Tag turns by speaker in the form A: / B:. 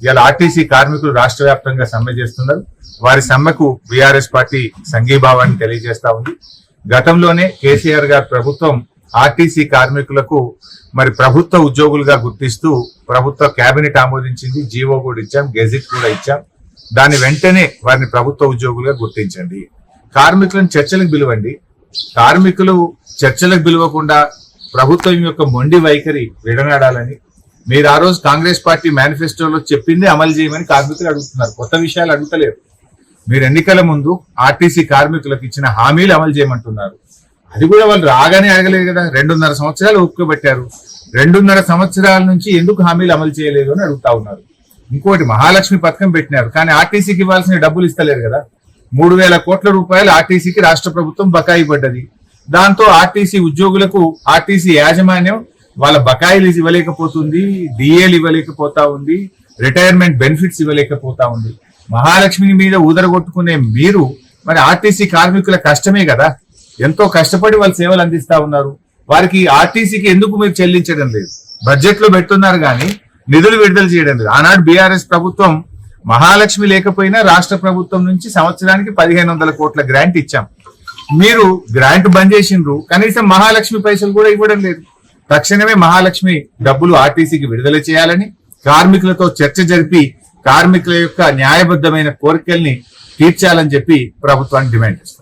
A: ఇవాళ ఆర్టీసీ కార్మికులు రాష్ట్ర వ్యాప్తంగా సమ్మె చేస్తున్నారు. వారి సమ్మెకు బీఆర్ఎస్ పార్టీ సంఘీభావాన్ని తెలియజేస్తా ఉంది. గతంలోనే కేసీఆర్ గారి ప్రభుత్వం ఆర్టీసీ కార్మికులకు మరి ప్రభుత్వ ఉద్యోగులుగా గుర్తిస్తూ ప్రభుత్వ కేబినెట్ ఆమోదించింది. జీవో కూడా ఇచ్చాం, గెజిట్ కూడా ఇచ్చాం. దాని వెంటనే వారిని ప్రభుత్వ ఉద్యోగులుగా గుర్తించండి. కార్మికులను చర్చలకు పిలవండి. కార్మికులు చర్చలకు పిలవకుండా ప్రభుత్వం యొక్క మొండి వైఖరి విడనాడాలని మీరు ఆ రోజు కాంగ్రెస్ పార్టీ మేనిఫెస్టోలో చెప్పింది అమలు చేయమని కార్మికులు అడుగుతున్నారు. కొత్త విషయాలు అడుగుతలేరు. మీరు ఎన్నికల ముందు ఆర్టీసీ కార్మికులకు ఇచ్చిన హామీలు అమలు చేయమంటున్నారు. అది కూడా వాళ్ళు రాగానే అడగలేదు కదా. 2.5 సంవత్సరాలు ఒప్పుకోబెట్టారు. 2.5 సంవత్సరాల నుంచి ఎందుకు హామీలు అమలు చేయలేదు అని అడుగుతా ఉన్నారు. ఇంకోటి, మహాలక్ష్మి పథకం పెట్టినారు, కానీ ఆర్టీసీకి ఇవ్వాల్సిన డబ్బులు ఇస్తలేరు కదా. 3,000 కోట్ల రూపాయలు ఆర్టీసీకి రాష్ట్ర ప్రభుత్వం బకాయి పడ్డది. దాంతో ఆర్టీసీ ఉద్యోగులకు ఆర్టీసీ యాజమాన్యం వాళ్ళ బకాయిలు ఇవ్వలేకపోతుంది, డిఏలు ఇవ్వలేకపోతా ఉంది, రిటైర్మెంట్ బెనిఫిట్స్ ఇవ్వలేకపోతా ఉంది. మహాలక్ష్మి మీద ఊదరగొట్టుకునే మీరు మరి ఆర్టీసీ కార్మికుల కష్టమే కదా, ఎంతో కష్టపడి వాళ్ళు సేవలు అందిస్తా ఉన్నారు. వారికి ఆర్టీసీకి ఎందుకు మీరు చెల్లించడం లేదు? బడ్జెట్ లో పెడుతున్నారు కానీ నిధులు విడుదల చేయడం లేదు. ఆనాడు బీఆర్ఎస్ ప్రభుత్వం మహాలక్ష్మి లేకపోయినా రాష్ట్ర ప్రభుత్వం నుంచి సంవత్సరానికి 1,500 కోట్ల గ్రాంట్ ఇచ్చాం. మీరు గ్రాంట్ బంద్ చేసిండ్రు, కనీసం మహాలక్ష్మి పైసలు కూడా ఇవ్వడం లేదు. తక్షణమే మహాలక్ష్మి డబ్బులు ఆర్టీసీకి విడుదల చేయాలని కార్మికులతో చర్చ జరిపి కార్మికుల యొక్క న్యాయబద్ధమైన కోరికల్ని తీర్చాలని చెప్పి ప్రభుత్వాన్ని డిమాండ్ చేస్తారు.